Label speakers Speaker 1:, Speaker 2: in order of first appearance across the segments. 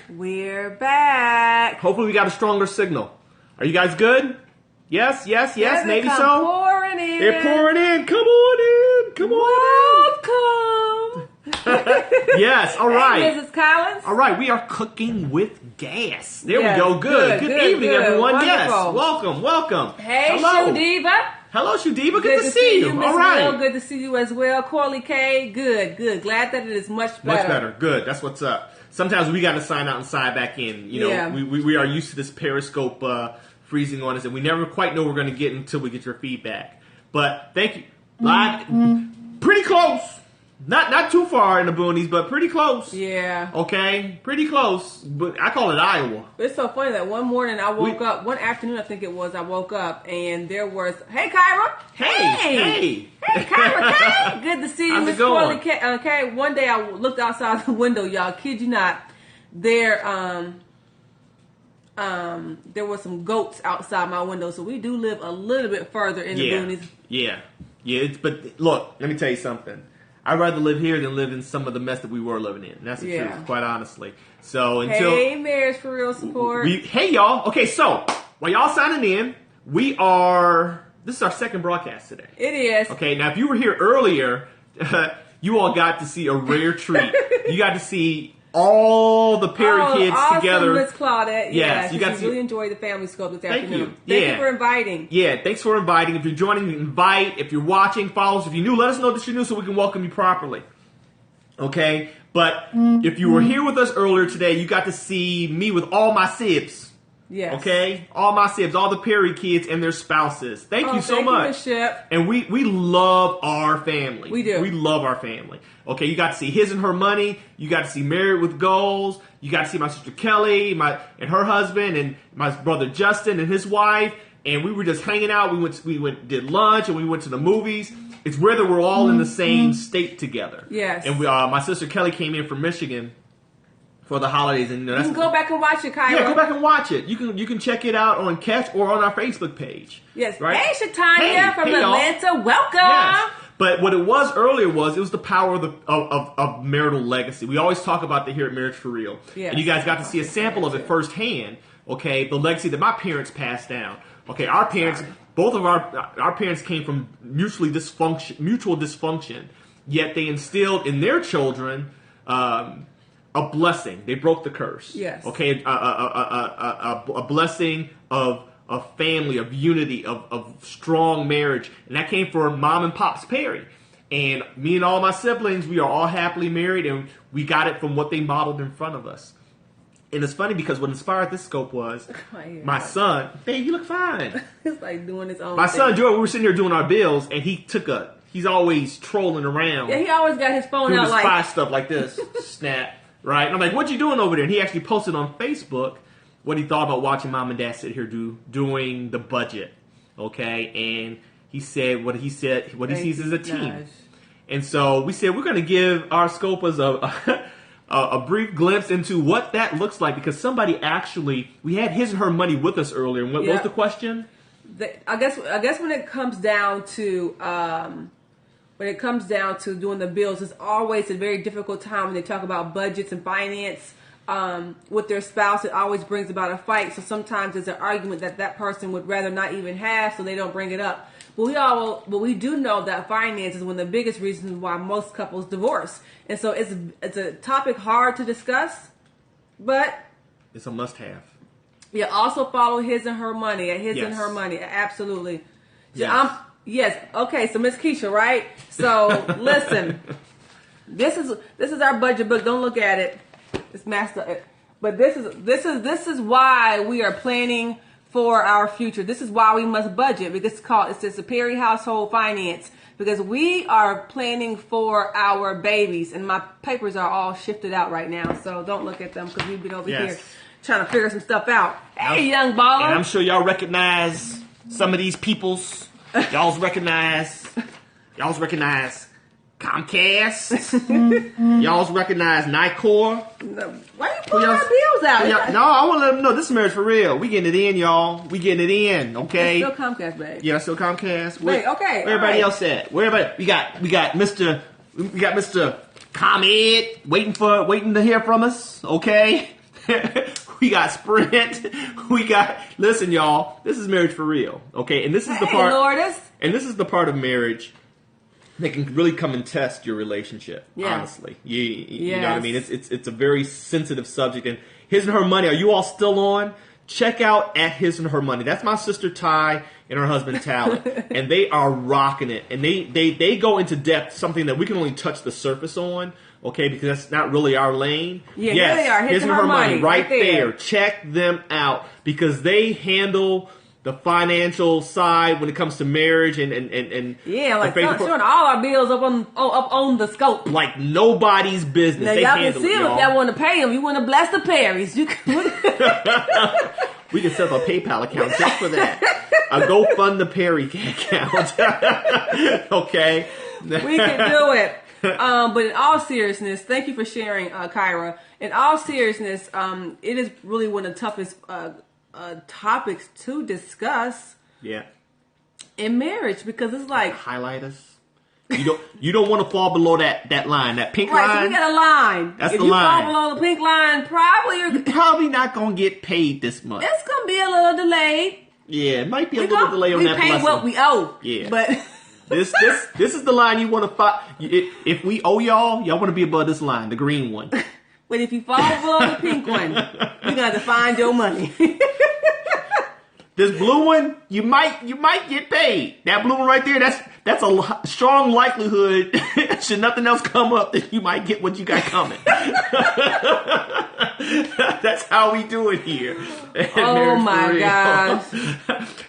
Speaker 1: We're back.
Speaker 2: Hopefully we got a stronger signal. Are you guys good? Yes. Maybe so.
Speaker 1: Pouring in.
Speaker 2: They're pouring in. Come on in. Come on
Speaker 1: Welcome.
Speaker 2: Yes. All right.
Speaker 1: Hey, Mrs. Collins.
Speaker 2: All right. We are cooking with gas. There
Speaker 1: Yes,
Speaker 2: we go. Good evening, everyone.
Speaker 1: Wonderful.
Speaker 2: Yes. Welcome.
Speaker 1: Hey,
Speaker 2: Hello.
Speaker 1: Shudiva.
Speaker 2: Hello, Shudiva. Good to see you.
Speaker 1: Miss
Speaker 2: All right.
Speaker 1: Will. Good to see you as well. Corley K. Good. Glad that it is much better.
Speaker 2: Much better. Good. That's what's up. Sometimes we got to sign out and sign back in. You know,
Speaker 1: Yeah.
Speaker 2: we are used to this Periscope freezing on us, and we never quite know we're going to get until we get your feedback. But thank you. Pretty close. Not too far in the boonies, but pretty close.
Speaker 1: Yeah.
Speaker 2: Okay? Pretty close. But I call it Iowa.
Speaker 1: It's so funny that one morning I woke up, one afternoon I think it was, I woke up and there was, hey Kyra!
Speaker 2: Hey!
Speaker 1: Kyra K! Good to see you,
Speaker 2: How's
Speaker 1: Miss
Speaker 2: it going?
Speaker 1: Corley K. Okay, one day I looked outside the window, y'all, kid you not, there was some goats outside my window, so we do live a little bit further in the boonies.
Speaker 2: Yeah. But look, let me tell you something. I'd rather live here than live in some of the mess that we were living in. And that's the truth, quite honestly. So until
Speaker 1: Hey, Marriage for Real support.
Speaker 2: Hey, y'all. Okay, so while y'all signing in, this is our second broadcast today.
Speaker 1: It is.
Speaker 2: Okay, now if you were here earlier, you all got to see a rare treat. You got to see all the Perry kids
Speaker 1: awesome,
Speaker 2: together.
Speaker 1: Miss Claudette.
Speaker 2: Yes, you got to
Speaker 1: really enjoyed the family scope this afternoon.
Speaker 2: You.
Speaker 1: Thank you for inviting.
Speaker 2: Yeah, thanks for inviting. If you're joining, invite. If you're watching, follow us. If you're new, let us know that you're new so we can welcome you properly. Okay? But if you were here with us earlier today, you got to see me with all my sibs.
Speaker 1: Yes.
Speaker 2: Okay? All my sibs, all the Perry kids and their spouses. Thank you so much. And we love our family.
Speaker 1: We do.
Speaker 2: We love our family. Okay, you got to see His and Her Money. You got to see Married with Goals. You got to see my sister Kelly and her husband and my brother Justin and his wife. And we were just hanging out. We did lunch and we went to the movies. It's whether we're all in the same state together.
Speaker 1: Yes.
Speaker 2: And my sister Kelly came in from Michigan for the holidays, and
Speaker 1: you can go back and watch it, Kyra.
Speaker 2: Yeah, go back and watch it. You can check it out on Catch or on our Facebook page.
Speaker 1: Yes.
Speaker 2: Right?
Speaker 1: Hey, Shatanya from Atlanta.
Speaker 2: Y'all.
Speaker 1: Welcome.
Speaker 2: Yes. But what it was earlier was the power of marital legacy. We always talk about that here at Marriage for Real.
Speaker 1: Yes.
Speaker 2: And you guys got to see a sample of it firsthand. Okay, the legacy that my parents passed down. Okay, our parents, both of our parents came from mutual dysfunction, yet they instilled in their children a blessing. They broke the curse.
Speaker 1: Yes.
Speaker 2: Okay, a blessing of family, of unity, of strong marriage. And that came from Mom and Pops Perry. And me and all my siblings, we are all happily married, and we got it from what they modeled in front of us. And it's funny because what inspired this scope was my son. Babe, you look fine.
Speaker 1: It's like doing his own
Speaker 2: My
Speaker 1: thing.
Speaker 2: son, Joe, we were sitting here doing our bills, and he's always trolling around.
Speaker 1: Yeah, he always got his phone
Speaker 2: doing
Speaker 1: out
Speaker 2: his
Speaker 1: like
Speaker 2: spy stuff like this. Snap. Right? And I'm like, what you doing over there? And he actually posted on Facebook what he thought about watching Mom and Dad sit here doing the budget. Okay? And he said what he sees as a team.
Speaker 1: Gosh.
Speaker 2: And so we said we're going to give our scopers a brief glimpse into what that looks like, because somebody we had His and Her Money with us earlier. And what was the question?
Speaker 1: I guess when it comes down to doing the bills, it's always a very difficult time when they talk about budgets and finance with their spouse. It always brings about a fight. So sometimes there's an argument that person would rather not even have, so they don't bring it up. But we do know that finance is one of the biggest reasons why most couples divorce. And so it's a topic hard to discuss, but
Speaker 2: it's a must-have.
Speaker 1: Yeah, also follow His and Her Money at His and Her Money. Absolutely. Yes. Okay, so Miss Keisha, right? So listen, this is our budget book. Don't look at it. It's master. But this is why we are planning for our future. This is why we must budget, because it's a Perry household finance, because we are planning for our babies, and my papers are all shifted out right now, so don't look at them because we've been over here trying to figure some stuff out. Hey, young baller.
Speaker 2: And I'm sure y'all recognize some of these peoples. Y'all's recognize Comcast. Y'all's recognize Nicor.
Speaker 1: Why you pulling our bills out?
Speaker 2: No, I want to let them know this is Marriage for Real. We getting it in, y'all. We getting it in, okay?
Speaker 1: It's still Comcast, babe.
Speaker 2: Yeah, still Comcast.
Speaker 1: Wait, okay.
Speaker 2: Where everybody else at? Where everybody? We got Mr. ComEd waiting to hear from us, okay? we got Sprint. Listen, y'all, this is marriage for real. Okay. And this is the part.
Speaker 1: Lourdes.
Speaker 2: And this is the part of marriage that can really come and test your relationship.
Speaker 1: Yes.
Speaker 2: Honestly. You know what I mean? It's a very sensitive subject. And His and Her Money, are you all still on? Check out at His and Her Money. That's my sister Ty and her husband Talent. And they are rocking it. And they go into depth, something that we can only touch the surface on. Okay, because that's not really our lane.
Speaker 1: Yeah, yes, there they are.
Speaker 2: His and Her Money right there. Check them out because they handle the financial side when it comes to marriage and
Speaker 1: like showing all our bills up on the scope
Speaker 2: like nobody's business.
Speaker 1: Now,
Speaker 2: they
Speaker 1: y'all
Speaker 2: handle
Speaker 1: can see
Speaker 2: it,
Speaker 1: them if y'all want to pay them. You want to bless the Perrys. You can.
Speaker 2: We can set up a PayPal account just for that. A GoFund the Perry account. Okay,
Speaker 1: we can do it. But in all seriousness, thank you for sharing, Kyra. In all seriousness, it is really one of the toughest topics to discuss.
Speaker 2: Yeah.
Speaker 1: In marriage, because it's like
Speaker 2: highlight us. You don't want to fall below that line, that pink line.
Speaker 1: Right, so we got a line.
Speaker 2: That's
Speaker 1: if
Speaker 2: the
Speaker 1: you
Speaker 2: line.
Speaker 1: fall below the pink line, you're
Speaker 2: probably not gonna get paid this month.
Speaker 1: It's gonna be a little delayed.
Speaker 2: Yeah, it might be a little delay on that.
Speaker 1: We pay what we owe.
Speaker 2: Yeah,
Speaker 1: but
Speaker 2: this is the line you want to follow. If we owe y'all want to be above this line, the green one.
Speaker 1: But if you fall below the pink one, you're gonna have to find your money.
Speaker 2: This blue one, you might get paid. That blue one right there, that's a strong likelihood. Should nothing else come up, that you might get what you got coming. That's how we do it here.
Speaker 1: Oh my gosh!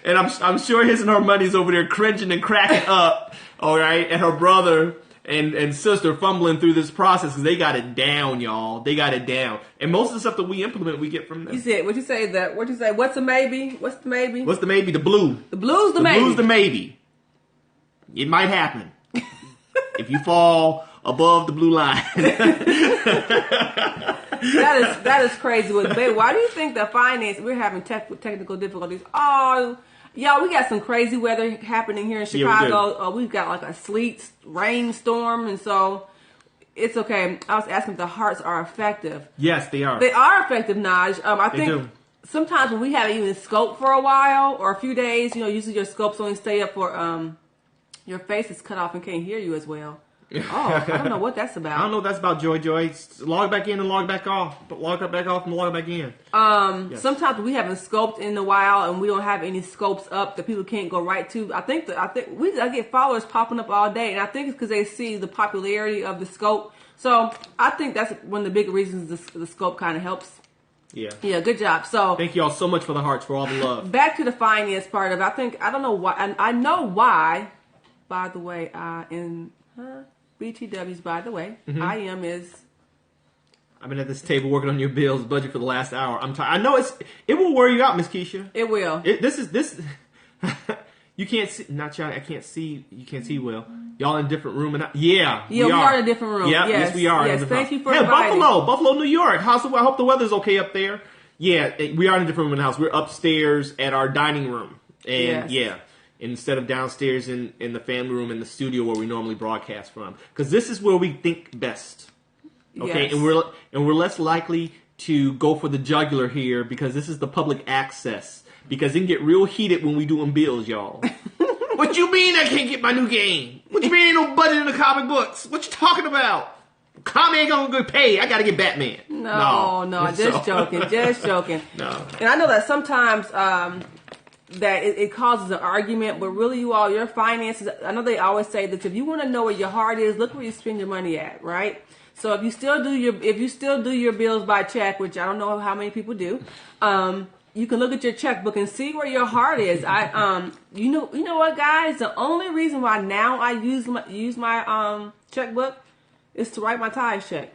Speaker 2: And I'm sure His and Her Money's over there cringing and cracking up. All right, and her brother and sister fumbling through this process because they got it down, y'all. They got it down. And most of the stuff that we implement, we get from them.
Speaker 1: You said, what'd you say? What's the maybe? What's the maybe?
Speaker 2: What's the maybe? The blue.
Speaker 1: The blue's the maybe.
Speaker 2: The blue's the maybe. It might happen. If you fall above the blue line.
Speaker 1: That is crazy. Baby, why do you think the finance, we're having technical difficulties? Oh, y'all, we got some crazy weather happening here in Chicago.
Speaker 2: Yeah,
Speaker 1: we've got like a sleet rainstorm, and so it's okay. I was asking if the hearts are effective.
Speaker 2: Yes, they are.
Speaker 1: They are effective, Naj. I think
Speaker 2: do.
Speaker 1: Sometimes when we haven't even scoped for a while or a few days, usually your scopes only stay up for your face is cut off and can't hear you as well. Oh, I don't know what that's about.
Speaker 2: I don't know what that's about, Joy. Log back in and log back off. Log back off and log back in.
Speaker 1: Yes. Sometimes we haven't scoped in a while and we don't have any scopes up that people can't go right to. I get followers popping up all day, and I think it's because they see the popularity of the scope. So I think that's one of the big reasons the scope kind of helps.
Speaker 2: Yeah.
Speaker 1: Yeah, good job. So
Speaker 2: thank you all so much for the hearts, for all the love.
Speaker 1: Back to the finance part of it. I don't know why. I know why, by the way, BTWs, by the way.
Speaker 2: Mm-hmm.
Speaker 1: IM is...
Speaker 2: I've been at this table working on your bills budget for the last hour. I'm tired. I know it will wear you out, Miss Keisha.
Speaker 1: It will.
Speaker 2: This you can't see. Not y'all. I can't see. You can't see well. Y'all in a different room. We
Speaker 1: are in a different room.
Speaker 2: Yeah, yes, we are.
Speaker 1: Yes, thank you for inviting.
Speaker 2: Buffalo, New York. I hope the weather's okay up there. Yeah, we are in a different room in the house. We're upstairs at our dining room, and instead of downstairs in the family room in the studio where we normally broadcast from, because this is where we think best. Okay, yes. and we're less likely to go for the jugular here because this is the public access. Because it can get real heated when we doing bills, y'all. What you mean I can't get my new game? What you mean ain't no budget in the comic books? What you talking about? Comic ain't gonna get paid. I gotta get Batman.
Speaker 1: No, just joking. No. And I know that sometimes that it causes an argument, but really your finances, I know they always say that if you want to know where your heart is, look where you spend your money at, right? So if you still do your bills by check, which I don't know how many people do, you can look at your checkbook and see where your heart is. You know what, guys? The only reason why now I use my checkbook is to write my tithe check.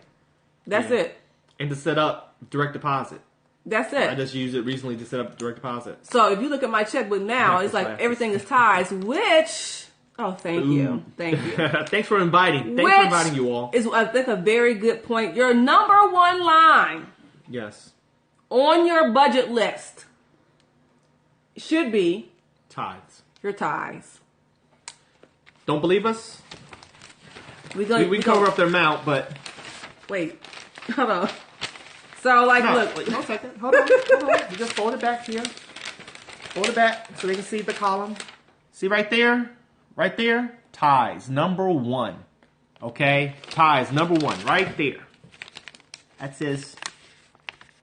Speaker 1: That's it. And
Speaker 2: to set up direct deposit.
Speaker 1: That's it.
Speaker 2: I just used it recently to set up direct deposit.
Speaker 1: So if you look at my checkbook now, it's like everything is tithes, which... Oh, thank you.
Speaker 2: Thanks for inviting. Thanks for inviting you all.
Speaker 1: Is, I think, a very good point. Your number one line...
Speaker 2: Yes.
Speaker 1: On your budget list should be...
Speaker 2: Tithes.
Speaker 1: Your tithes.
Speaker 2: Don't believe us? We cover up their amount, but...
Speaker 1: Wait. Hold on. So, like,
Speaker 2: No,
Speaker 1: look.
Speaker 2: wait, 1 second. Hold on. You just fold it back here. Fold it back so they can see the column. See right there? Right there? Tithes, number 1. Okay? Tithes, number 1, right there. That says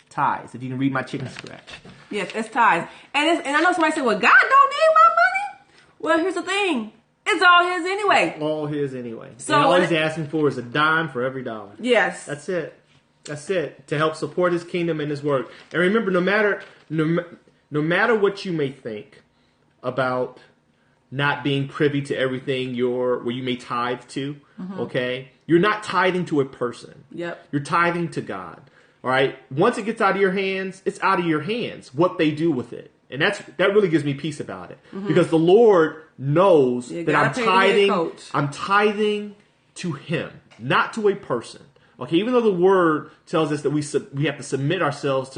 Speaker 2: tithes, if you can read my chicken scratch.
Speaker 1: Yes, it's tithes. And I know somebody said, well, God don't need my money. Well, here's the thing. It's all his anyway.
Speaker 2: All his anyway.
Speaker 1: So
Speaker 2: and all he's asking for is a dime for every dollar.
Speaker 1: Yes.
Speaker 2: That's it. That's it. To help support his kingdom and his work. And remember, no matter what you may think about not being privy to everything where you may tithe to, okay? You're not tithing to a person.
Speaker 1: Yep.
Speaker 2: You're tithing to God. All right? Once it gets out of your hands, it's out of your hands. What they do with it. And that really gives me peace about it. Because the Lord knows that I'm tithing to him, not to a person. Okay, even though the word tells us that we have to submit ourselves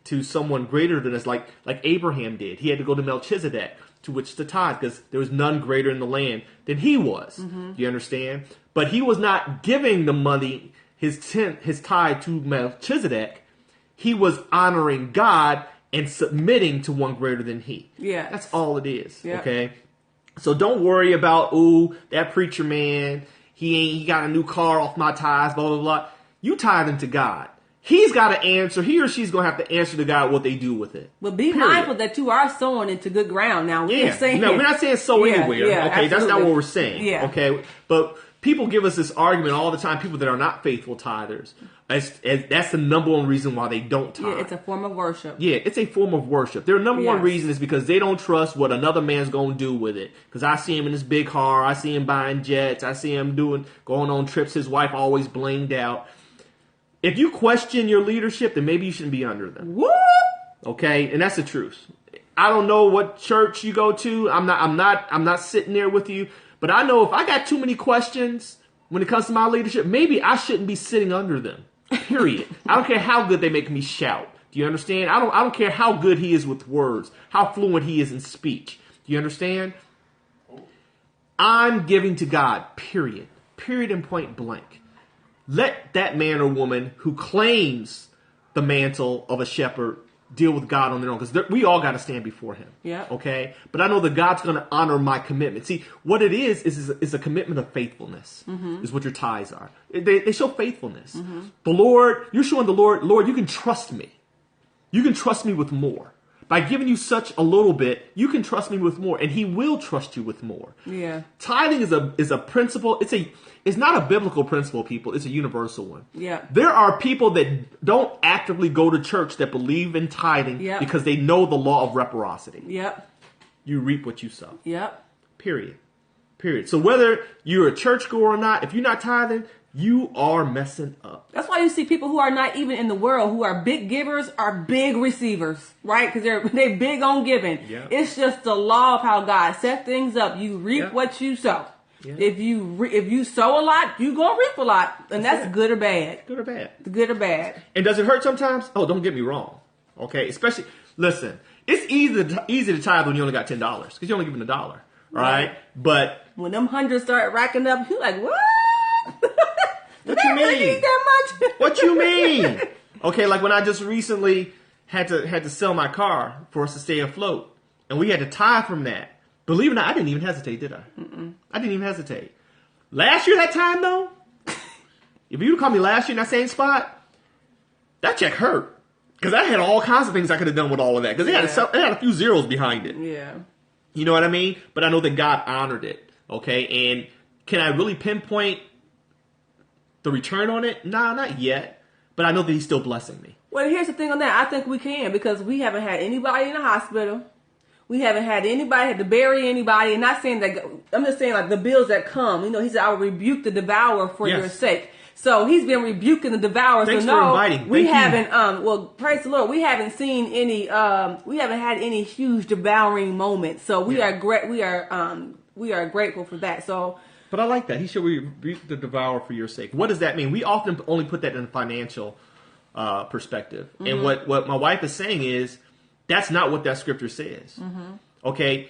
Speaker 2: to someone greater than us, like Abraham did. He had to go to Melchizedek to which to tithe, because there was none greater in the land than he was. You understand? But he was not giving the money, his tithe to Melchizedek. He was honoring God and submitting to one greater than he.
Speaker 1: Yeah,
Speaker 2: that's all it is.
Speaker 1: Yeah.
Speaker 2: Okay, so don't worry about that preacher man. He got a new car off my tithes. Blah blah blah. You tithing to God. He's got to answer. He or she's going to have to answer to God what they do with it.
Speaker 1: But be mindful that you are sowing into good ground. Now we're saying
Speaker 2: we're not saying sow anywhere. Okay,
Speaker 1: absolutely.
Speaker 2: That's not what we're saying.
Speaker 1: Yeah.
Speaker 2: Okay, but people give us this argument all the time. People that are not faithful tithers. That's the number one reason why they don't tithe.
Speaker 1: Yeah, it's a form of worship.
Speaker 2: Yeah, it's a form of worship. Their number one reason is because they don't trust what another man's going to do with it. Because I see him in his big car. I see him buying jets. I see him going on trips. His wife always blinged out. If you question your leadership, then maybe you shouldn't be under them.
Speaker 1: Whoop!
Speaker 2: Okay, and that's the truth. I don't know what church you go to. I'm not sitting there with you. But I know if I got too many questions when it comes to my leadership, maybe I shouldn't be sitting under them. Period. I don't care how good they make me shout. Do you understand? I don't care how good he is with words, how fluent he is in speech. Do you understand? I'm giving to God, period. Period and point blank. Let that man or woman who claims the mantle of a shepherd deal with God on their own, because we all got to stand before him.
Speaker 1: Yeah.
Speaker 2: Okay? But I know that God's going to honor my commitment. See, what it is a commitment of faithfulness, is what your tithes are. They show faithfulness. The Lord, you're showing the Lord, you can trust me. You can trust me with more. By giving you such a little bit, you can trust me with more, and he will trust you with more.
Speaker 1: Yeah.
Speaker 2: Tithing is a principle. It's not a biblical principle, people. It's a universal one.
Speaker 1: Yeah.
Speaker 2: There are people that don't actively go to church that believe in tithing because they know the law of reciprocity.
Speaker 1: Yep.
Speaker 2: You reap what you sow.
Speaker 1: Yep.
Speaker 2: Period. So whether you're a churchgoer or not, if you're not tithing, you are messing up.
Speaker 1: That's why you see people who are not even in the world, who are big givers, are big receivers, right? Because they're big on giving.
Speaker 2: Yeah.
Speaker 1: It's just the law of how God set things up. You reap what you sow. Yeah. If you sow a lot, you gonna reap a lot, and that's good or bad.
Speaker 2: Good or bad.
Speaker 1: Good or bad.
Speaker 2: And does it hurt sometimes? Oh, don't get me wrong. Okay, especially listen. It's easy to tithe when you only got $10 because you're only giving $1, right? But
Speaker 1: when them hundreds start racking up, you're like, what?
Speaker 2: What you mean?
Speaker 1: Really need that much?
Speaker 2: What you mean? Okay, like when I just recently had to sell my car for us to stay afloat, and we had to tithe from that. Believe it or not, I didn't even hesitate, did I? I didn't even hesitate. Last year, that time though, if you'd called me last year in that same spot, that check hurt because I had all kinds of things I could have done with all of that because it had a few zeros behind it.
Speaker 1: Yeah.
Speaker 2: You know what I mean? But I know that God honored it. Okay, and can I really pinpoint the return on it? Nah, not yet. But I know that he's still blessing me.
Speaker 1: Well, here's the thing on that. I think we can, because we haven't had anybody in the hospital. We haven't had anybody had to bury anybody. And not saying that, I'm just saying like the bills that come. You know, he said, I will rebuke the devourer for your sake. So he's been rebuking the devourer.
Speaker 2: Thanks
Speaker 1: so
Speaker 2: for
Speaker 1: no,
Speaker 2: inviting.
Speaker 1: we haven't, well, praise the Lord. We haven't seen any, we haven't had any huge devouring moments. So we are great. We are grateful for that. So,
Speaker 2: but I like that. He shall rebuke the devourer for your sake. What does that mean? We often only put that in a financial perspective. And what my wife is saying is that's not what that scripture says. Okay,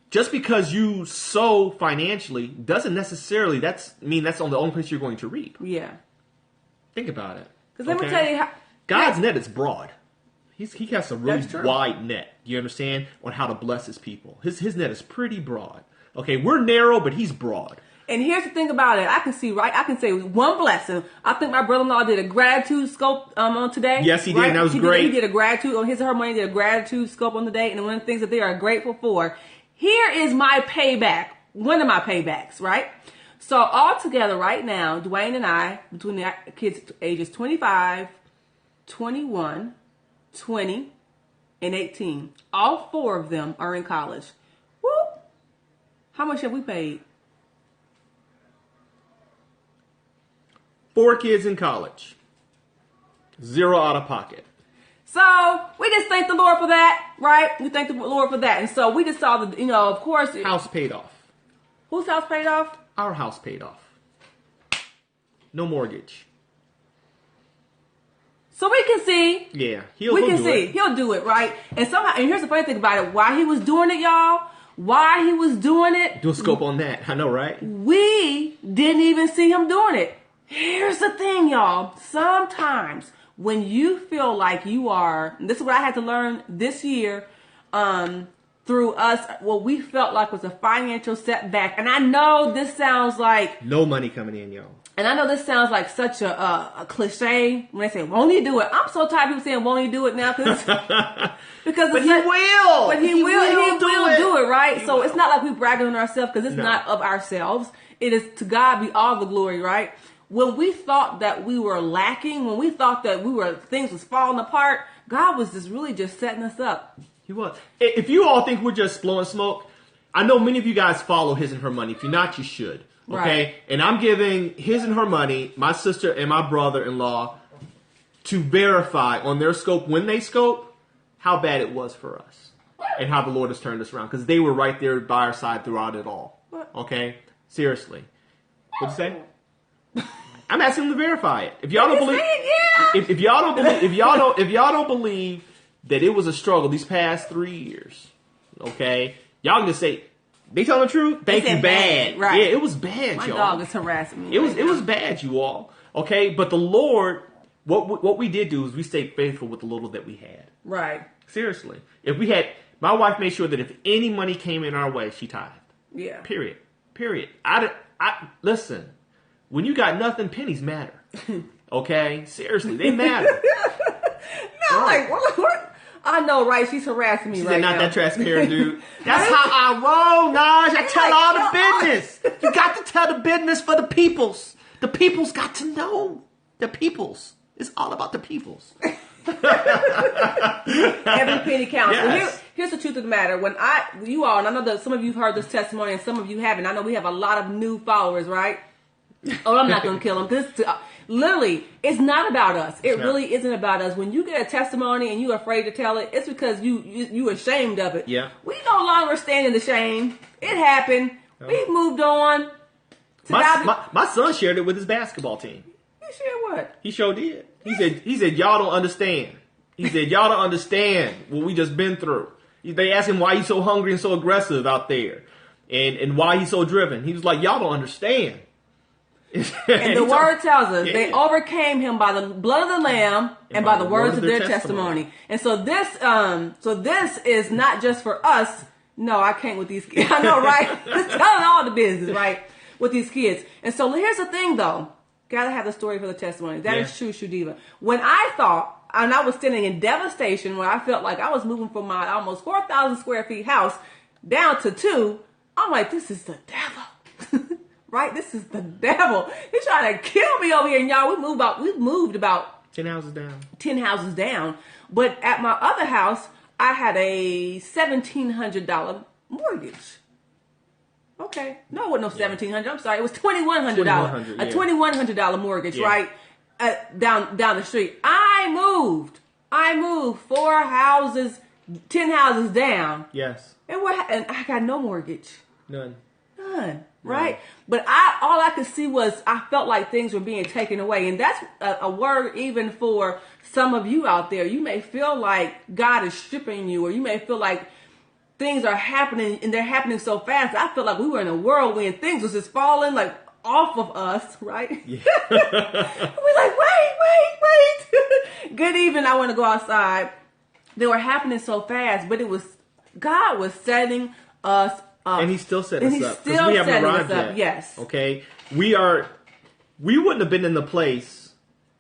Speaker 2: just because you sow financially doesn't necessarily mean that's on the only place you're going to reap.
Speaker 1: Yeah.
Speaker 2: Think about it.
Speaker 1: Because let me tell you,
Speaker 2: God's net is broad. He casts a really
Speaker 1: That's true.
Speaker 2: wide net. You understand? On how to bless his people. His net is pretty broad. Okay, we're narrow, but he's broad.
Speaker 1: And here's the thing about it. I can say one blessing. I think my brother-in-law did a gratitude scope on today.
Speaker 2: Yes, he did. And that was great.
Speaker 1: He did a gratitude on his and her money. Did a gratitude scope on the day. And one of the things that they are grateful for. Here is my payback. One of my paybacks, right? So all together right now, Dwayne and I, between the kids ages 25, 21, 20, and 18, all 4 of them are in college. Whoop! How much have we paid?
Speaker 2: 4 kids in college. 0 out of pocket.
Speaker 1: So we just thank the Lord for that, right? We thank the Lord for that. And so we just saw the, of course.
Speaker 2: House paid off.
Speaker 1: Whose house paid off?
Speaker 2: Our house paid off. No mortgage.
Speaker 1: So we can see.
Speaker 2: Yeah,
Speaker 1: he'll do it, right? And somehow, and here's the funny thing about it. Why he was doing it, y'all. Why he was doing it.
Speaker 2: Do a scope on that. I know, right?
Speaker 1: We didn't even see him doing it. Here's the thing, y'all. Sometimes when you feel like you are, this is what I had to learn this year, through us, what we felt like was a financial setback. And I know this sounds like
Speaker 2: no money coming in, y'all.
Speaker 1: And I know this sounds like such a cliche when they say, won't he do it? I'm so tired of people saying, won't he do it now? Because
Speaker 2: But he will.
Speaker 1: But he will do it, right?
Speaker 2: He
Speaker 1: so
Speaker 2: will.
Speaker 1: It's not like we bragging on ourselves because it's not of ourselves. It is to God be all the glory, right? When we thought that we were lacking, when we thought that things was falling apart, God was just setting us up.
Speaker 2: He was. If you all think we're just blowing smoke, I know many of you guys follow His and Her Money. If you're not, you should. Okay?
Speaker 1: Right.
Speaker 2: And I'm giving His and Her Money, my sister and my brother-in-law, to verify on their scope, when they scope, how bad it was for us. And how the Lord has turned us around. Because they were right there by our side throughout it all. Okay? Seriously. What'd you say? I'm asking them to verify it. If y'all don't believe, if y'all don't believe that it was a struggle these past 3 years, okay, y'all can just say they tell the truth. Thank you, bad.
Speaker 1: Right?
Speaker 2: Yeah, it was bad,
Speaker 1: My
Speaker 2: y'all.
Speaker 1: dog is harassing me.
Speaker 2: It was bad, you all. Okay, but the Lord, what we did do is we stayed faithful with the little that we had.
Speaker 1: Right.
Speaker 2: Seriously, if we had, my wife made sure that if any money came in our way, she tithed.
Speaker 1: Yeah.
Speaker 2: Period. I listen. When you got nothing, pennies matter. Okay? Seriously, they matter.
Speaker 1: No, right. Like, what? I know, right? She's harassing me right now.
Speaker 2: Not that transparent, dude. That's how I roll, Naj. I tell all the business. You got to tell the business for the peoples. The peoples got to know. The peoples. It's all about the peoples.
Speaker 1: Every penny counts.
Speaker 2: Yes.
Speaker 1: Well, here's the truth of the matter. And I know that some of you have heard this testimony and some of you haven't. I know we have a lot of new followers, right? Oh, I'm not going to kill them. Literally, it's not about us. It really isn't about us. When you get a testimony and you're afraid to tell it, it's because you ashamed of it.
Speaker 2: Yeah.
Speaker 1: We no longer stand in the shame. It happened. Oh. We moved on.
Speaker 2: My son shared it with his basketball team.
Speaker 1: You shared what?
Speaker 2: He sure did. He said, y'all don't understand. He said, y'all don't understand what we just been through. They asked him why he's so hungry and so aggressive out there. And why he's so driven. He was like, y'all don't understand.
Speaker 1: And the word tells us they overcame him by the blood of the Lamb and by the words of their testimony. And so this is not just for us. No, I can't with these kids. I know, right? Just telling all the business, right? With these kids. And so here's the thing, though. Gotta have the story for the testimony. That is true, Shudiva. When I thought, and I was standing in devastation, when I felt like I was moving from my almost 4,000 square feet house down to 2, I'm like, this is the devil. Right? This is the devil. He's trying to kill me over here. And y'all, we moved about
Speaker 2: 10 houses down. 10
Speaker 1: houses down. But at my other house, I had a $1,700 mortgage. Okay. No, it wasn't no $1,700. I'm sorry. It was $2,100. A $2,100 mortgage, right? Down the street. I moved 4 houses, 10 houses down.
Speaker 2: Yes.
Speaker 1: And I got no mortgage.
Speaker 2: None.
Speaker 1: Right? But all I could see was I felt like things were being taken away. And that's a word even for some of you out there. You may feel like God is stripping you, or you may feel like things are happening and they're happening so fast. I felt like we were in a whirlwind. Things was just falling like off of us, right? Yeah. We're like, what wait. Good evening. I want to go outside. They were happening so fast, but God was setting us up.
Speaker 2: And He still set us up.
Speaker 1: Still
Speaker 2: we haven't
Speaker 1: setting
Speaker 2: arrived
Speaker 1: us up.
Speaker 2: yet.
Speaker 1: Yes.
Speaker 2: Okay? We wouldn't have been in the place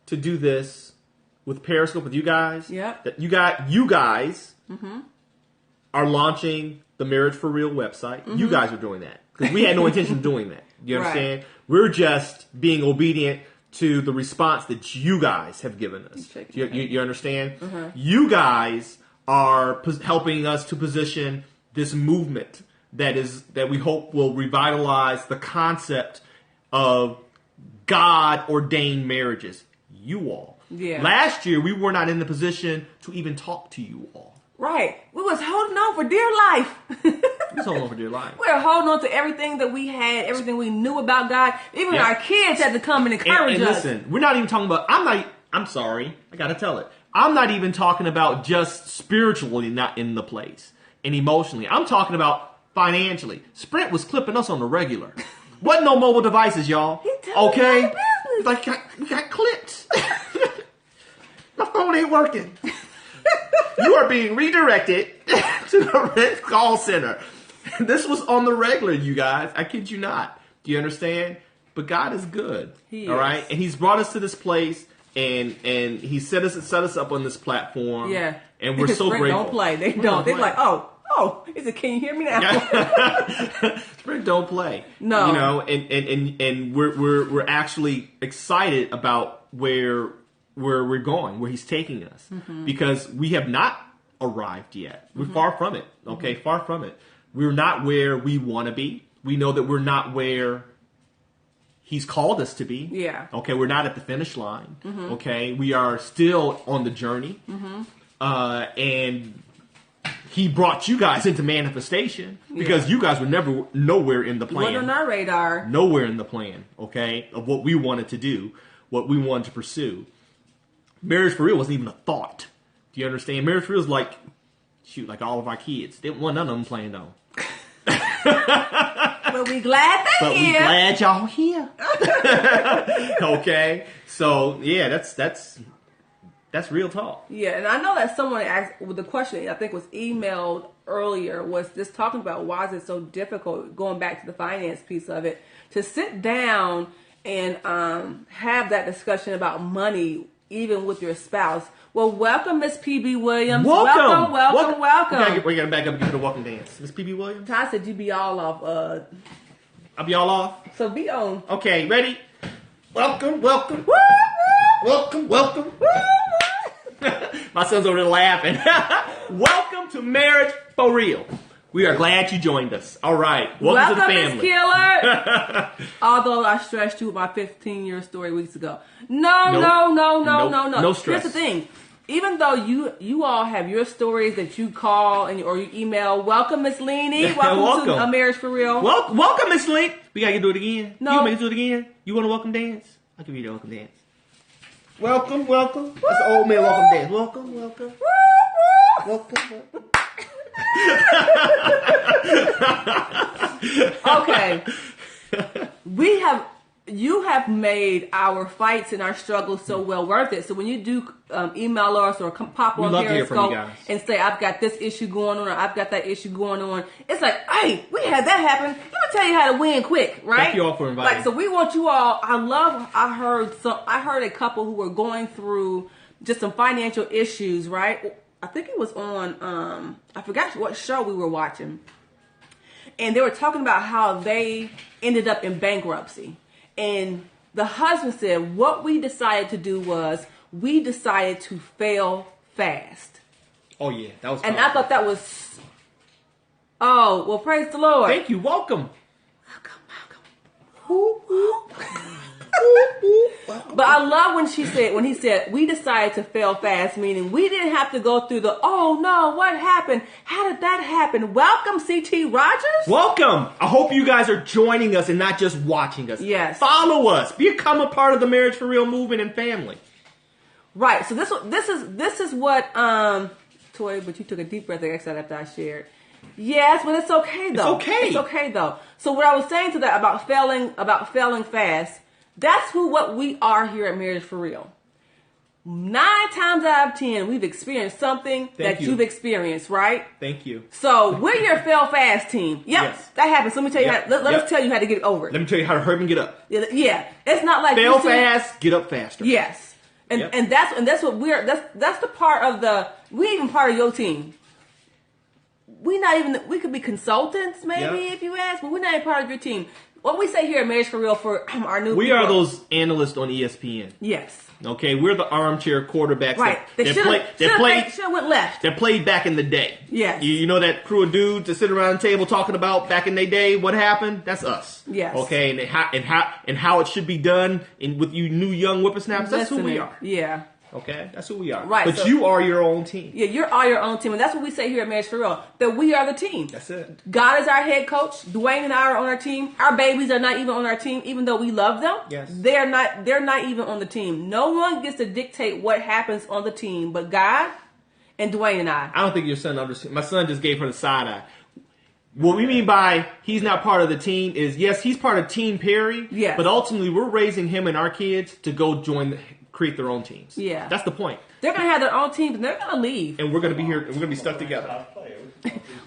Speaker 2: to do this with Periscope with you guys.
Speaker 1: Yeah.
Speaker 2: That you guys are launching the Marriage for Real website. Mm-hmm. You guys are doing that. Because we had no intention of doing that. You understand? Right. We're just being obedient to the response that you guys have given us. You understand? Mm-hmm. You guys are helping us to position this movement that we hope will revitalize the concept of God-ordained marriages. You all.
Speaker 1: Yeah.
Speaker 2: Last year, we were not in the position to even talk to you all.
Speaker 1: Right. We was holding on for dear life.
Speaker 2: We was holding on for dear life.
Speaker 1: We were holding on to everything that we had, everything we knew about God. Even our kids had to come and encourage us.
Speaker 2: Listen, we're not even talking about, I'm sorry, I gotta tell it. I'm not even talking about just spiritually not in the place and emotionally. I'm talking about financially. Sprint was clipping us on the regular. Wasn't no mobile devices, y'all. Okay? Like, we got clipped. My phone ain't working. You are being redirected to the red call center. This was on the regular, you guys. I kid you not. Do you understand? But God is good. He all right? And He's brought us to this place, and He set us up on this platform.
Speaker 1: Yeah.
Speaker 2: And we're so grateful.
Speaker 1: Don't play. They don't. They're like, is it? Can you hear me now?
Speaker 2: Sprint don't play.
Speaker 1: No.
Speaker 2: You know, and we're actually excited about where we're going, where He's taking us, because we have not arrived yet. We're far from it. Okay, far from it. We're not where we want to be. We know that we're not where He's called us to be.
Speaker 1: Yeah.
Speaker 2: Okay, we're not at the finish line. Okay, we are still on the journey, and He brought you guys into manifestation because you guys were never nowhere in the plan.
Speaker 1: Wasn't on our radar.
Speaker 2: Nowhere in the plan. Okay, of what we wanted to do, what we wanted to pursue. Marriage for Real wasn't even a thought. Do you understand? Marriage for Real is like all of our kids. Didn't want none of them planned on.
Speaker 1: But we glad they're here.
Speaker 2: We glad y'all here. Okay, so yeah, that's real talk.
Speaker 1: Yeah, and I know that someone asked with the question I think was emailed earlier was just talking about why is it so difficult, going back to the finance piece of it, to sit down and have that discussion about money even with your spouse. Well, welcome, Miss P.B. Williams. Welcome.
Speaker 2: We gotta back up and give it a welcome dance. Miss P.B. Williams?
Speaker 1: Ty said you be all off.
Speaker 2: I'll be all off?
Speaker 1: So be on.
Speaker 2: Okay, ready? Welcome. Welcome. My son's over there laughing. Welcome to Marriage for Real. We are glad you joined us. All right. Welcome to the family.
Speaker 1: Miss Killer. Although I stressed you with my 15-year story weeks ago. No.
Speaker 2: No stress.
Speaker 1: Here's the thing. Even though you all have your stories that you call or you email, welcome Miss Leanie. Welcome to Marriage for Real.
Speaker 2: Welcome Miss Leanie. We gotta do it again.
Speaker 1: No.
Speaker 2: You want me to do it again? You want a welcome dance? I'll give you the welcome dance. Welcome. That's the old man welcome dance. Welcome.
Speaker 1: Okay. You have made our fights and our struggles so well worth it. So when you do email us or pop on Periscope and say, I've got this issue going on or I've got that issue going on, it's like, hey, we had that happen. Let me tell you how to win quick, right?
Speaker 2: Thank you all for inviting.
Speaker 1: So we want you all. I heard a couple who were going through just some financial issues, right? I think it was on, I forgot what show we were watching. And they were talking about how they ended up in bankruptcy. And the husband said, what we decided to do was we decided to fail fast.
Speaker 2: Oh, yeah. That was
Speaker 1: powerful. And I thought that was, well, praise the Lord.
Speaker 2: Thank you. Welcome.
Speaker 1: But I love when he said, we decided to fail fast, meaning we didn't have to go through the, oh no, what happened? How did that happen? Welcome, C.T. Rogers.
Speaker 2: Welcome. I hope you guys are joining us and not just watching us.
Speaker 1: Yes.
Speaker 2: Follow us. Become a part of the Marriage for Real movement and family.
Speaker 1: Right. So this is what, Toy, but you took a deep breath after I shared. Yes, but it's okay though. It's okay though. So what I was saying to that about failing fast, that's what we are here at Marriage for Real. 9 times out of 10, we've experienced something that you've experienced, right?
Speaker 2: Thank you.
Speaker 1: So we're your fail fast team. Yep, yes. That happens. Let me tell you. Let us tell you how to get over it.
Speaker 2: Let me tell you how to hurt and get up.
Speaker 1: Yeah, it's not like
Speaker 2: fail fast, get up faster.
Speaker 1: Yes, and that's what that's the part of we even part of your team. We could be consultants maybe if you ask, but we're not even part of your team. What we say here at Marriage for Real for our new
Speaker 2: we are those analysts on ESPN.
Speaker 1: Yes.
Speaker 2: Okay, we're the armchair quarterbacks.
Speaker 1: Right. They should have went left.
Speaker 2: They played back in the day.
Speaker 1: Yes.
Speaker 2: You know that crew of dudes that sit around the table talking about back in their day what happened? That's us.
Speaker 1: Yes.
Speaker 2: Okay, and how it should be done with you new young whippersnappers. That's who we are.
Speaker 1: Yeah.
Speaker 2: Okay, that's who we are.
Speaker 1: Right.
Speaker 2: But you are your own team.
Speaker 1: Yeah, you're all your own team. And that's what we say here at Marriage for Real, that we are the team.
Speaker 2: That's it.
Speaker 1: God is our head coach. Doin and I are on our team. Our babies are not even on our team, even though we love them.
Speaker 2: Yes.
Speaker 1: They're not even on the team. No one gets to dictate what happens on the team but God and Doin and I.
Speaker 2: I don't think your son understands. My son just gave her the side eye. What we mean by he's not part of the team is, yes, he's part of Team Perry.
Speaker 1: Yes.
Speaker 2: But ultimately, we're raising him and our kids to go create their own teams.
Speaker 1: Yeah.
Speaker 2: That's the point.
Speaker 1: They're going to have their own teams and they're going to leave.
Speaker 2: And we're going to be here and we're going to be stuck together.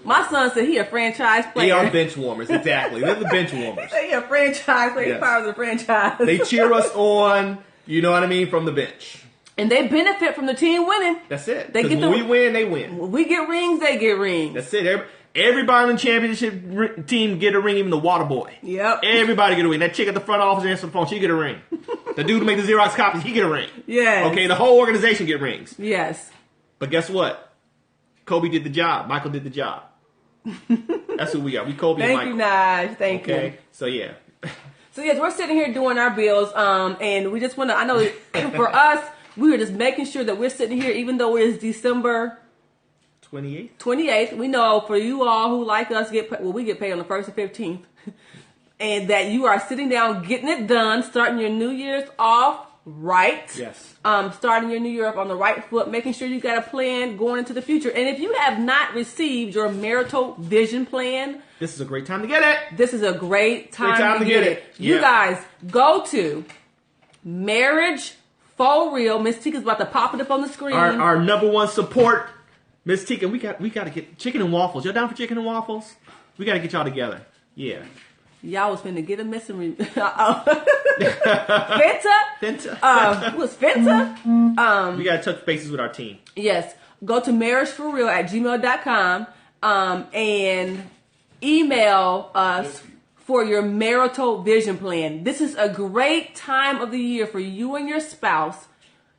Speaker 1: My son said he a franchise player.
Speaker 2: They are bench warmers, exactly. They're the bench warmers.
Speaker 1: He a franchise player. Yes. He's part of the franchise.
Speaker 2: They cheer us on, you know what I mean, from the bench.
Speaker 1: And they benefit from the team winning.
Speaker 2: That's it. Because when we win, they win.
Speaker 1: When we get rings, they get rings.
Speaker 2: That's it. Everybody on the championship team get a ring, even the water boy.
Speaker 1: Yep.
Speaker 2: Everybody get a ring. That chick at the front office answers the phone, she get a ring. The dude who make the Xerox copies, he get a ring.
Speaker 1: Yes.
Speaker 2: Okay, the whole organization get rings.
Speaker 1: Yes.
Speaker 2: But guess what? Kobe did the job. Michael did the job. That's who we are. We Kobe and Michael.
Speaker 1: Thank you, Naj. Thank you.
Speaker 2: Okay, so yeah.
Speaker 1: So yes, we're sitting here doing our bills, and we just want to, I know for us, we were just making sure that we're sitting here, even though it is December 28th. We know for you all who like us, we get paid on the 1st and 15th. And that you are sitting down, getting it done, starting your New Year's off right.
Speaker 2: Yes.
Speaker 1: Starting your New Year off on the right foot, making sure you got a plan going into the future. And if you have not received your marital vision plan,
Speaker 2: this is a great time to get it.
Speaker 1: This is a great time to get it. You guys, go to Marriage for Real. Miss Tika's about to pop it up on the screen.
Speaker 2: Our number one support, Miss Tika. We got to get chicken and waffles. Y'all down for chicken and waffles? We got to get y'all together. Yeah.
Speaker 1: Y'all was finna get a missing Fenta? Was Fenta?
Speaker 2: We gotta touch bases with our team.
Speaker 1: Yes. Go to marriageforeal@gmail.com and email us for your marital vision plan. This is a great time of the year for you and your spouse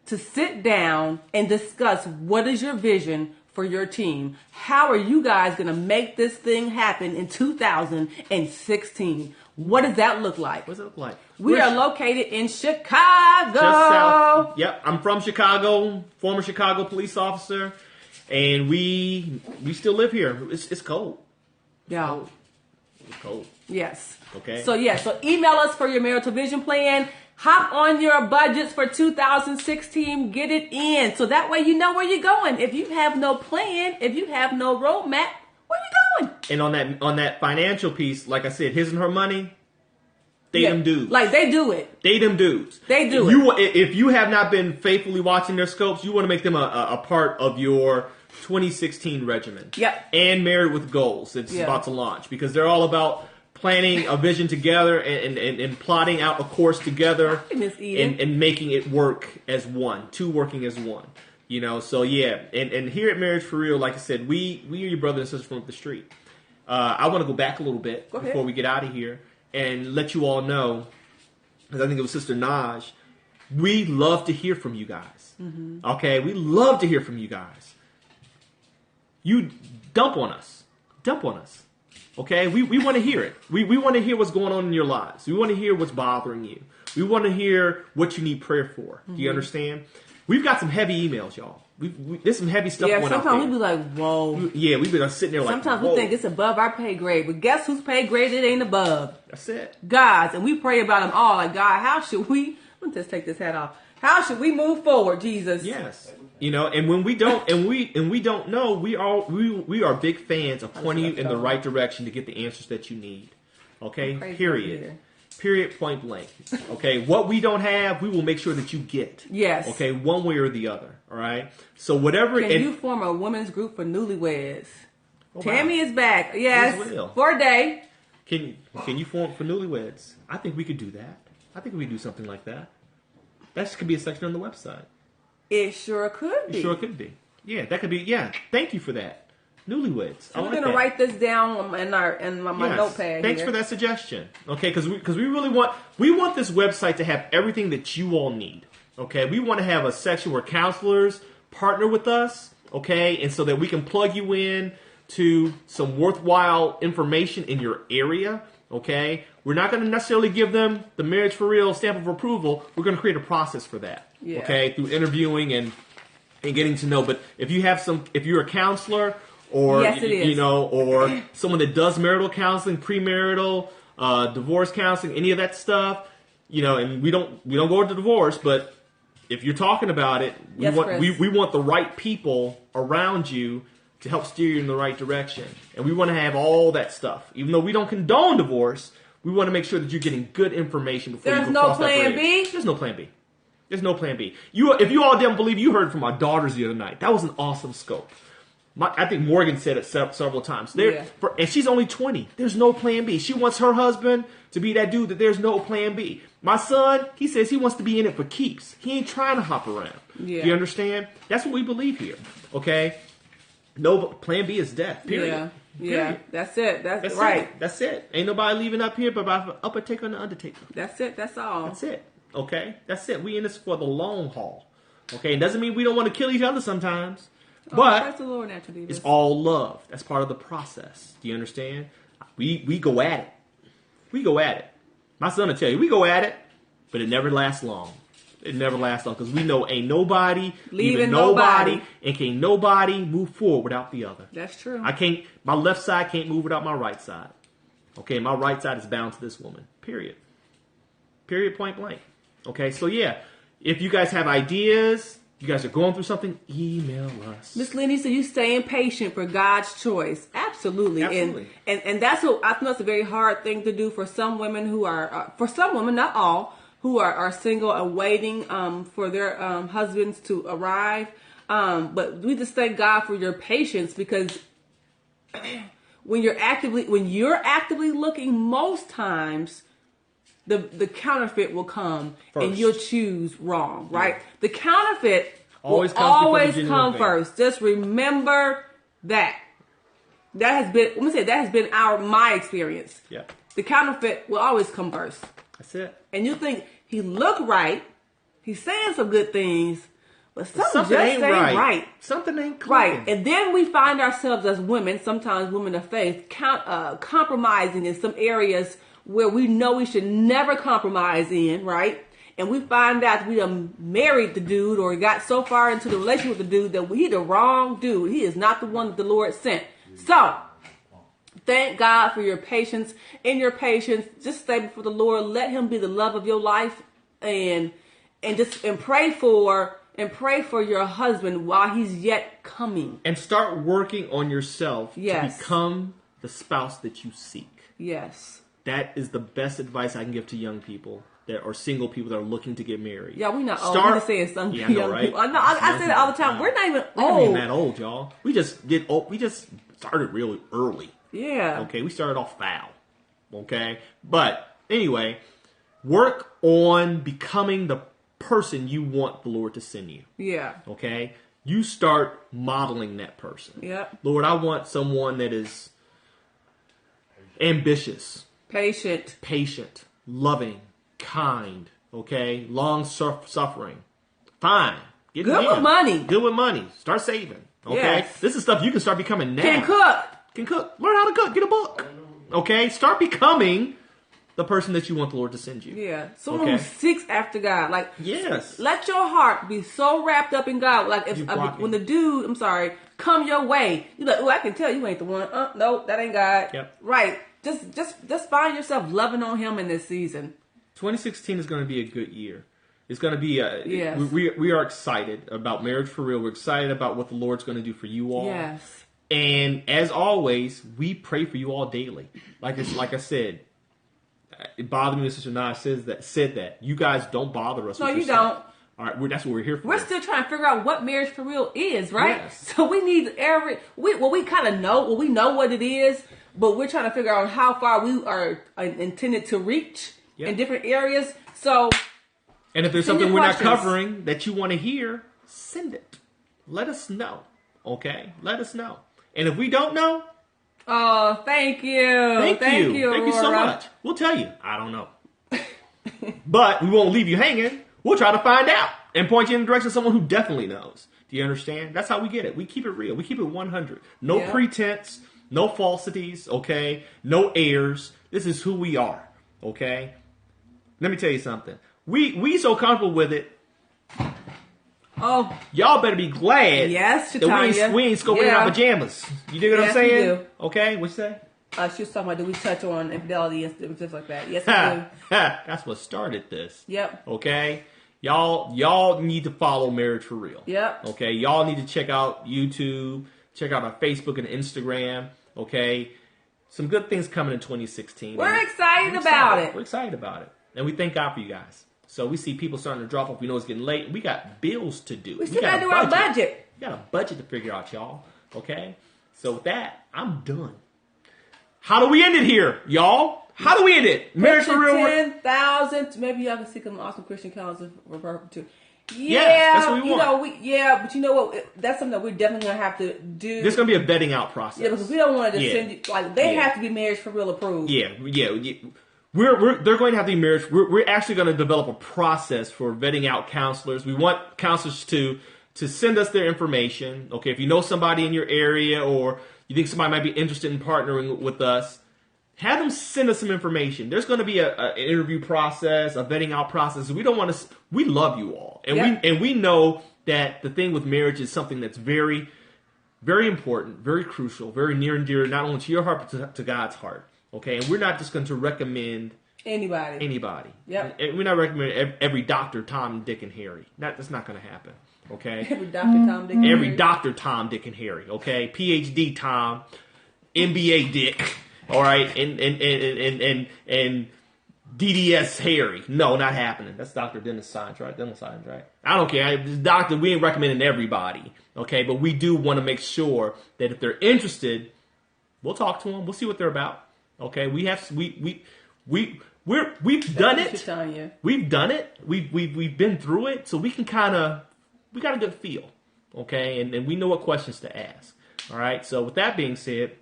Speaker 1: to sit down and discuss what is your vision for your team. How are you guys going to make this thing happen in 2016? What does that look like?
Speaker 2: What does it look like?
Speaker 1: We are located in Chicago.
Speaker 2: Just south. Yep, I'm from Chicago, former Chicago police officer, and we still live here. It's cold.
Speaker 1: Yeah.
Speaker 2: It's cold.
Speaker 1: Yes.
Speaker 2: Okay.
Speaker 1: So email us for your marital vision plan. Hop on your budgets for 2016. Get it in. So that way you know where you're going. If you have no plan, if you have no roadmap, where are you going?
Speaker 2: And on that financial piece, like I said, his and her money, they them dudes.
Speaker 1: Like they do it.
Speaker 2: They them dudes.
Speaker 1: They do it.
Speaker 2: If you have not been faithfully watching their scopes, you want to make them a part of your 2016 regimen.
Speaker 1: Yep.
Speaker 2: And Married with Goals. It's about to launch because they're all about planning a vision together and plotting out a course together and making it work as one, two working as one. You know, so yeah, and here at Marriage for Real, like I said, we are your brother and sister from up the street. I want to go back a little bit before we get out of here and let you all know, because I think it was Sister Naj, we love to hear from you guys. Mm-hmm. Okay, we love to hear from you guys. You dump on us. Okay, we want to hear it. We want to hear what's going on in your lives. We want to hear what's bothering you. We want to hear what you need prayer for. Do you understand? We've got some heavy emails, y'all. There's some heavy stuff going out there.
Speaker 1: Yeah, sometimes we be like, whoa.
Speaker 2: We've been sitting there like,
Speaker 1: sometimes we think it's above our pay grade. But guess whose pay grade it ain't above?
Speaker 2: That's it.
Speaker 1: God's. And we pray about them all. Like, God, how should we... Let me just take this hat off. How should we move forward, Jesus?
Speaker 2: Yes. You know, and when we don't, and we don't know, we are big fans of pointing you in the right direction to get the answers that you need. Okay? Period. Period, point blank. Okay, what we don't have, we will make sure that you get.
Speaker 1: Yes.
Speaker 2: Okay, one way or the other. All right. So whatever.
Speaker 1: Can you form a women's group for newlyweds?
Speaker 2: Oh,
Speaker 1: Tammy
Speaker 2: wow.
Speaker 1: is back. Yes, for a day.
Speaker 2: Can you form for newlyweds? I think we could do that. I think we could do something like that. That could be a section on the website.
Speaker 1: It sure could be.
Speaker 2: It sure could be. Yeah, that could be. Yeah, thank you for that. Newlyweds.
Speaker 1: So we're gonna write this down in my notepad.
Speaker 2: Thanks for that suggestion. Okay, because we really want this website to have everything that you all need. Okay, we want to have a section where counselors partner with us. Okay, and so that we can plug you in to some worthwhile information in your area. Okay, we're not going to necessarily give them the Marriage for Real stamp of approval. We're going to create a process for that. Yeah. Okay, through interviewing and getting to know. But if you're a counselor. Or,
Speaker 1: yes, it is.
Speaker 2: Or someone that does marital counseling, premarital, divorce counseling, any of that stuff, and we don't go into divorce, but if you're talking about it, we want the right people around you to help steer you in the right direction. And we want to have all that stuff. Even though we don't condone divorce, we want to make sure that you're getting good information before you go across that bridge. There's no plan B. There's no plan B. If you all didn't believe, you heard from my daughters the other night. That was an awesome scope. I think Morgan said it several times. And she's only 20. There's no plan B. She wants her husband to be that dude that there's no plan B. My son, he says he wants to be in it for keeps. He ain't trying to hop around. Yeah. You understand? That's what we believe here. Okay? No, plan B is death. Period.
Speaker 1: Yeah. That's it. That's right.
Speaker 2: It. That's it. Ain't nobody leaving up here but by upper taker and the undertaker.
Speaker 1: That's it. That's all.
Speaker 2: That's it. Okay? That's it. We in this for the long haul. Okay? It doesn't mean we don't want to kill each other sometimes. But it's all love. That's part of the process. Do you understand? We go at it. We go at it. My son will tell you, we go at it, but it never lasts long. It never lasts long because we know ain't nobody leaving nobody, and can't nobody move forward without the other.
Speaker 1: That's true.
Speaker 2: My left side can't move without my right side. Okay, my right side is bound to this woman. Period. Period, point blank. Okay, so yeah, if you guys have ideas, you guys are going through something, email us.
Speaker 1: Miss Lenny said you staying patient for God's choice. Absolutely. And that's what I think that's a very hard thing to do for some women who are, for some women, not all, who are single and waiting for their husbands to arrive. But we just thank God for your patience because when you're actively looking, most times the counterfeit will come first. And you'll choose wrong, right? Yeah. The counterfeit will always come first. Just remember that. That has been my experience.
Speaker 2: Yeah.
Speaker 1: The counterfeit will always come first.
Speaker 2: That's it.
Speaker 1: And you think he looked right, he's saying some good things, but something ain't right.
Speaker 2: Something ain't clicking.
Speaker 1: Right. And then we find ourselves as women, sometimes women of faith, compromising in some areas where we know we should never compromise in, right? And we find out we done married the dude or got so far into the relationship with the dude that he the wrong dude. He is not the one that the Lord sent. So, thank God for your patience. In your patience, just stay before the Lord. Let him be the love of your life and pray for your husband while he's yet coming.
Speaker 2: And start working on yourself to become the spouse that you seek.
Speaker 1: Yes.
Speaker 2: That is the best advice I can give to young people that are single people that are looking to get married.
Speaker 1: Yeah, we're not old. We're just saying some young
Speaker 2: right?
Speaker 1: people. I say that all the time. We're not even old.
Speaker 2: We're not even that old, y'all. We just get old. We just started really early.
Speaker 1: Yeah.
Speaker 2: Okay, we started off foul. Okay? But anyway, work on becoming the person you want the Lord to send you.
Speaker 1: Yeah.
Speaker 2: Okay? You start modeling that person.
Speaker 1: Yeah.
Speaker 2: Lord, I want someone that is ambitious. Patient, loving, kind, okay? Long suffering. Fine.
Speaker 1: Good with money.
Speaker 2: Good with money. Start saving, okay?
Speaker 1: Yes.
Speaker 2: This is stuff you can start becoming now.
Speaker 1: Can cook.
Speaker 2: Learn how to cook. Get a book, okay? Start becoming the person that you want the Lord to send you.
Speaker 1: Yeah. Someone who seeks after God. Like,
Speaker 2: yes.
Speaker 1: Let your heart be so wrapped up in God. Like, when the dude, come your way, you're like, oh, I can tell you ain't the one. No, that ain't God.
Speaker 2: Yep.
Speaker 1: Right. Just find yourself loving on him in this season.
Speaker 2: 2016 is going to be a good year. It's going to be we are excited about Marriage for Real. We're excited about what the Lord's going to do for you all.
Speaker 1: Yes.
Speaker 2: And as always, we pray for you all daily. Like I said, it bothered me when Sister Naj said that. You guys don't bother us.
Speaker 1: No,
Speaker 2: with
Speaker 1: you
Speaker 2: your
Speaker 1: don't.
Speaker 2: stuff. All right, that's what we're here for.
Speaker 1: We're still trying to figure out what marriage for real is, right?
Speaker 2: Yes.
Speaker 1: So we need we kind of know, we know what it is, but we're trying to figure out how far we are intended to reach in different areas. So,
Speaker 2: and if there's something we're not covering that you want to hear, send it. Let us know. Okay? Let us know. And if we don't know,
Speaker 1: oh, thank you.
Speaker 2: Thank you so much. We'll tell you. I don't know. But we won't leave you hanging. We'll try to find out and point you in the direction of someone who definitely knows. Do you understand? That's how we get it. We keep it real. We keep it 100. No pretense, no falsities, okay? No airs. This is who we are, okay? Let me tell you something. We so comfortable with it.
Speaker 1: Oh,
Speaker 2: y'all better be glad
Speaker 1: that
Speaker 2: we ain't scoping in our pajamas. You dig what I'm saying?
Speaker 1: We do.
Speaker 2: Okay, what you say?
Speaker 1: She was talking about, do we touch on infidelity and stuff like that? Yes, we do.
Speaker 2: That's what started this.
Speaker 1: Yep.
Speaker 2: Okay? Y'all need to follow Marriage for Real.
Speaker 1: Yep.
Speaker 2: Okay? Y'all need to check out YouTube, check out our Facebook and Instagram. Okay? Some good things coming in 2016.
Speaker 1: We're excited about it.
Speaker 2: We're excited about it. And we thank God for you guys. So we see people starting to drop off. We know it's getting late. We got bills to do.
Speaker 1: We still got to do our budget.
Speaker 2: We got a budget to figure out, y'all. Okay? So with that, I'm done. How do we end it here, y'all? How do we end it? Marriage for Real.
Speaker 1: 10,000. Maybe y'all can see some awesome Christian counselors too.
Speaker 2: Yeah, that's what we want.
Speaker 1: But you know what? That's something that we're definitely gonna have to do.
Speaker 2: There's gonna be a vetting out process.
Speaker 1: Yeah, because we don't want to just send you they have to be Marriage for Real approved.
Speaker 2: Yeah. They're going to have to be marriage. We're actually going to develop a process for vetting out counselors. We want counselors to send us their information. Okay, if you know somebody in your area or you think somebody might be interested in partnering with us, have them send us some information. There's going to be an interview process, a vetting out process. We don't want to. We love you all, and we know that the thing with marriage is something that's very, very important, very crucial, very near and dear, not only to your heart but to God's heart. Okay, and we're not just going to recommend anybody.
Speaker 1: Yep.
Speaker 2: And we're not recommending every doctor, Tom, Dick, and Harry. That's not going to happen. Okay.
Speaker 1: Every doctor, Tom, Dick, and Harry.
Speaker 2: Every doctor, Tom, Dick, and Harry. Okay. PhD, Tom, MBA, Dick. All right, and DDS, Harry. No, not happening. That's Dr. Dennis Science, right? Dental Science, right? I don't care. Doctor, we ain't recommending everybody. Okay, but we do want to make sure that if they're interested, we'll talk to them. We'll see what they're about. Okay, we've done it. We've done it. We've been through it, so we got a good feel. Okay, and we know what questions to ask. All right. So with that being said,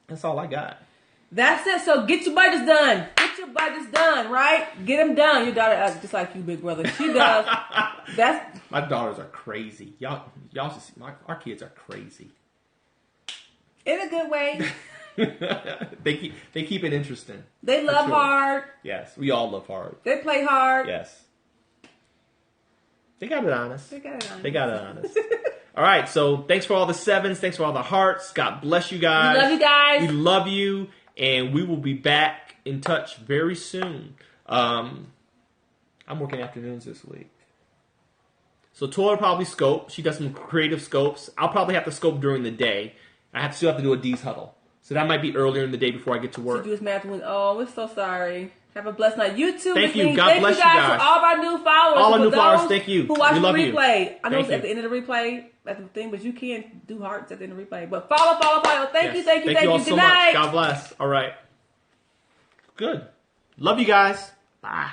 Speaker 2: that's all I got.
Speaker 1: That's it. So get your budgets done. Get your budgets done. Right? Get them done. Your daughter, just like you, big brother, she does.
Speaker 2: My daughters are crazy. Y'all should see. Our kids are crazy.
Speaker 1: In a good way.
Speaker 2: They keep it interesting.
Speaker 1: They love hard.
Speaker 2: Yes, we all love hard.
Speaker 1: They play hard.
Speaker 2: Yes. They got it honest. All right, so thanks for all the sevens. Thanks for all the hearts. God bless you guys.
Speaker 1: We love you guys.
Speaker 2: We love you, and we will be back in touch very soon. I'm working afternoons this week. So Tori will probably scope. She does some creative scopes. I'll probably have to scope during the day. I still have to do a D's huddle. So that might be earlier in the day before I get to work.
Speaker 1: So do his math when, we're so sorry. Have a blessed night. You too.
Speaker 2: Thank you. God bless you guys.
Speaker 1: For all of our new followers.
Speaker 2: All our new followers, thank you.
Speaker 1: Who watch the replay.
Speaker 2: You.
Speaker 1: I know it's at the end of the replay, at the thing, but you can't do hearts at the end of the replay. But follow. Thank you.
Speaker 2: Thank you all
Speaker 1: Good
Speaker 2: so
Speaker 1: night.
Speaker 2: much. God bless. All right. Good. Love you guys. Bye.